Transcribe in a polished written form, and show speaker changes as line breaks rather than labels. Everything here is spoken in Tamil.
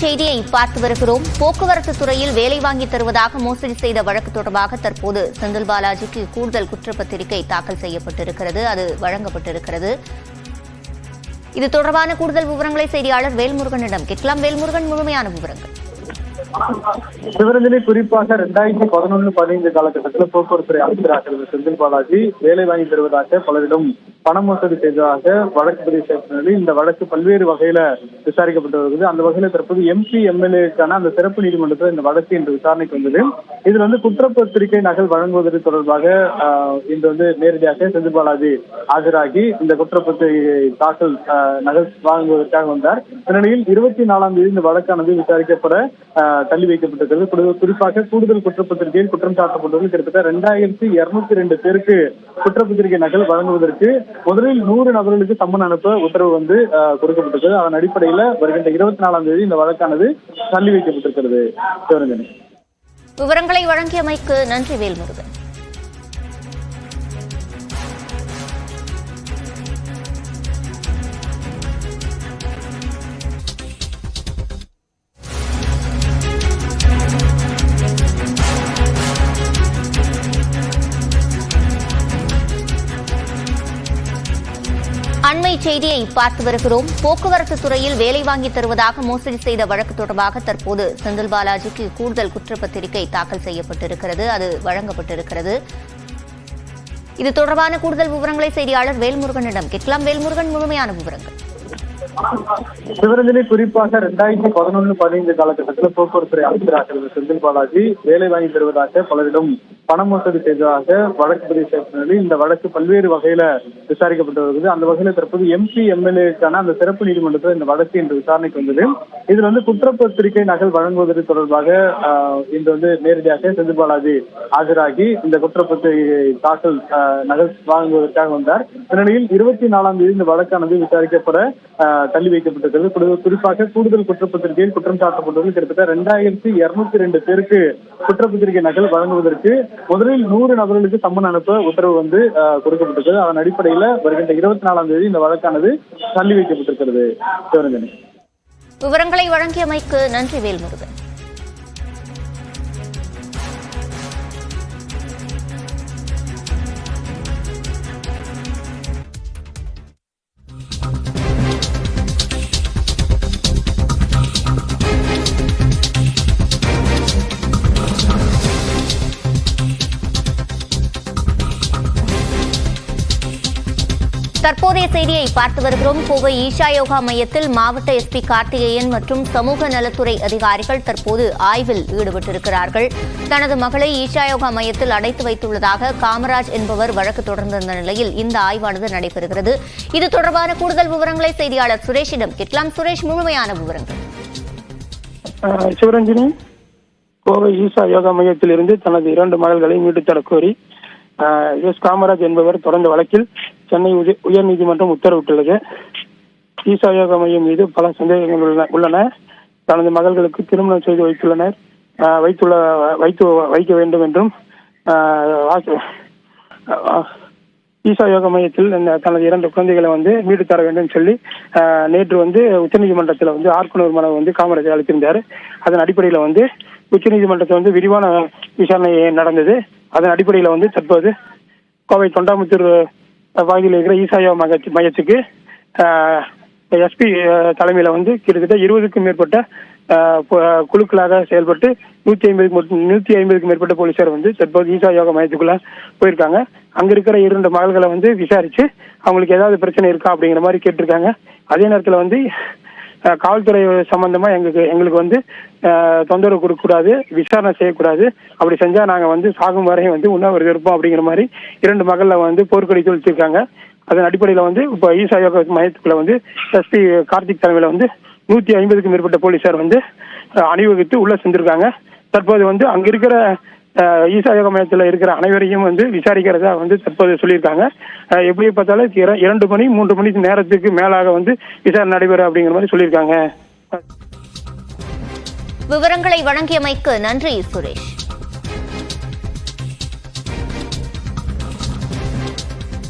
செய்தியை பார்த்து வருகிறோம். போக்குவரத்து துறையில் வேலை வாங்கி தருவதாக மோசடி செய்த வழக்கு தொடர்பாக தற்போது செந்தில் பாலாஜிக்கு கூடுதல் குற்றப்பத்திரிகை தாக்கல் செய்யப்பட்டிருக்கிறது. அது வழங்கப்பட்டிருக்கிறது. இது தொடர்பான கூடுதல் விவரங்களை செய்தியாளர் வேல்முருகனிடம் கேட்கலாம். வேல்முருகன், முழுமையான விவரங்கள்.
சிவரஞ்சனி, குறிப்பாக 2011-15 காலகட்டத்தில் போக்குவரத்துறை அமைச்சராக இருந்த செந்தில் பாலாஜி வேலை வாங்கி தருவதாக பலரிடம் பண மோசடி செய்ததாக வழக்கு பதிவு செய்யப்பட்டது. இந்த வழக்கு பல்வேறு வகையில விசாரிக்கப்பட்டு வருகிறது. அந்த வகையில தற்போது MP, MLA-க்கான அந்த சிறப்பு நீதிமன்றத்தில் இந்த வழக்கு இன்று விசாரணைக்கு வந்தது. இதுல குற்றப்பத்திரிகை நகல் வழங்குவது தொடர்பாக இன்று நேரடியாக செந்தில் பாலாஜி ஆஜராகி இந்த குற்றப்பத்திரிகை தாக்கல் நகல் வாங்குவதற்காக வந்தார். இந்நிலையில் 24ஆம் தேதி இந்த வழக்கானது விசாரிக்கப்பட தள்ளி வைக்கப்பட்டிருக்கிறது. குறிப்பாக கூடுதல் குற்றப்பத்திரிகையில் குற்றம் சாட்டப்பட்டவர்கள் கிட்டத்தட்ட 2202 பேருக்கு குற்றப்பத்திரிகை நகல் வழங்குவதற்கு முதலில் 100 நபர்களுக்கு சம்மன் அனுப்ப உத்தரவு கொடுக்கப்பட்டிருக்கிறது. அதன் அடிப்படையில் வருகின்ற 24ஆம் தேதி இந்த வழக்கானது தள்ளி வைக்கப்பட்டிருக்கிறது.
விவரங்களை வழங்கியமைக்கு நன்றி வேல்முருகன். அண்மை செய்தியை பார்த்து வருகிறோம். போக்குவரத்து துறையில் வேலை வாங்கி தருவதாக மோசடி செய்த வழக்கு தொடர்பாக தற்போது செந்தில் பாலாஜிக்கு கூடுதல் குற்றப்பத்திரிகை தாக்கல் செய்யப்பட்டிருக்கிறது. அது வழங்கப்பட்டிருக்கிறது. இது தொடர்பான கூடுதல் விவரங்களை செய்தியாளர் வேல்முருகனிடம் கேட்கலாம். வேல்முருகன், முழுமையான விவரங்கள்.
சிவரஞ்சனி, குறிப்பாக 2011-15 காலகட்டத்தில் போக்குவரத்துறை அமைச்சராக இருந்த செந்தில் பாலாஜி வேலை வாங்கி தருவதாக பலரிடம் பண மோசடி செய்ததாக வழக்கு பதிவு செய்யப்பட்டது. இந்த வழக்கு பல்வேறு வகையில விசாரிக்கப்பட்டு வருகிறது. அந்த வகையில தற்போது MP, MLA-க்கான அந்த சிறப்பு நீதிமன்றத்தில் இந்த வழக்கு இன்று விசாரணைக்கு வந்தது. இதுல குற்றப்பத்திரிகை நகல் வழங்குவது தொடர்பாக இன்று நேரடியாக செந்தில் பாலாஜி ஆஜராகி இந்த குற்றப்பத்திரிகை தாக்கல் நகல் வாங்குவதற்காக வந்தார். இந்நிலையில் 24ஆம் தேதி இந்த வழக்கானது விசாரிக்கப்பட தள்ளி வைக்கப்பட்டிருக்கிறது. குறிப்பாக கூடுதல் குற்றப்பத்திரிகையில் குற்றம் சாட்டப்பட்டவர்கள் கிட்டத்தட்ட 2202 பேருக்கு குற்றப்பத்திரிகை நகல் வழங்குவதற்கு முதலில் 100 நபர்களுக்கு சம்மன் அனுப்ப உத்தரவு கொடுக்கப்பட்டிருக்கிறது. அதன் அடிப்படையில் வருகின்ற 24ஆம் தேதி இந்த வழக்கானது தள்ளி வைக்கப்பட்டிருக்கிறது.
விவரங்களை வழங்கியமைக்கு நன்றி வேல்முருகன். தற்போதைய செய்தியை பார்த்து வருகிறோம். கோவை ஈஷா யோகா மையத்தில் மாவட்ட SP கார்த்திகேயன் மற்றும் சமூக நலத்துறை அதிகாரிகள் தற்போது ஆய்வில் ஈடுபட்டிருக்கிறார்கள். தனது மகளை ஈஷா யோகா மையத்தில் அடைத்து வைத்துள்ளதாக காமராஜ் என்பவர் வழக்கு தொடர்ந்திருந்த நிலையில் இந்த ஆய்வானது நடைபெறுகிறது. இது தொடர்பான கூடுதல் விவரங்களை செய்தியாளர் சுரேஷிடம் கேட்கலாம். சுரேஷ், முழுமையான விவரங்கள்.
சிவரஞ்சனி, கோவை ஈஷா யோகா மையத்தில் இருந்து தனது 2 மகள்களை மீட்டுத் தரக் கோரி காமராஜ் என்பவர் தொடர்ந்த வழக்கில் சென்னை உயர்நீதிமன்றம் உத்தரவிட்டுள்ளது. ஈஷா யோகா மையம் மீது பல சந்தேகங்கள் உள்ளன. தனது மகள்களுக்கு திருமணம் செய்து வைக்க வேண்டும் என்றும் ஈஷா யோகா மையத்தில் தனது 2 குழந்தைகளை மீட்டு தர வேண்டும் சொல்லி நேற்று உச்சநீதிமன்றத்தில் ஆர்க்குனர் மனு காமராஜ் அளித்திருந்தார். அதன் அடிப்படையில் உச்சநீதிமன்றத்தில் விரிவான விசாரணை நடந்தது. அதன் அடிப்படையில் தற்போது கோவை தொண்டாமுத்தூர் பகுதியில் இருக்கிற ஈஷா யோகா மையத்துக்கு SP தலைமையில் கிட்டத்தட்ட 20க்கும் மேற்பட்ட குழுக்களாக செயல்பட்டு 150க்கும் மேற்பட்ட போலீசார் தற்போது ஈஷா யோகா மையத்துக்குள்ள போயிருக்காங்க. அங்க இருக்கிற 2 மகள்களை விசாரிச்சு அவங்களுக்கு ஏதாவது பிரச்சனை இருக்கா அப்படிங்கிற மாதிரி கேட்டிருக்காங்க. அதே நேரத்தில் காவல்துறை சம்பந்தமா எங்களுக்கு தொந்தரவு கொடுக்கக்கூடாது, விசாரணை செய்யக்கூடாது. அப்படி செஞ்சா நாங்க சாகும் வரையும் உண்ணாவிரதம் இருப்போம் அப்படிங்கிற மாதிரி 2 மகள்ல போர்க்கொடி தொழிச்சிருக்காங்க. அதன் அடிப்படையில் இப்ப ஈஷா யோகா மையத்துக்குள்ள SP கார்த்திக் தலைமையில 150க்கும் மேற்பட்ட போலீசார் அணிவகுத்து உள்ள சென்றிருக்காங்க. தற்போது அங்க இருக்கிற ஈஷா யோகா மையத்தில் இருக்கிற அனைவரையும் விசாரிக்கிறதா தற்போது சொல்லியிருக்காங்க. எப்படி பார்த்தாலும் 2 மணி 3 மணி நேரத்துக்கு மேலாக விசாரணை நடைபெறும் அப்படிங்கிற மாதிரி சொல்லியிருக்காங்க.
விவரங்களை வழங்கியமைக்கு நன்றி சுரேஷ்.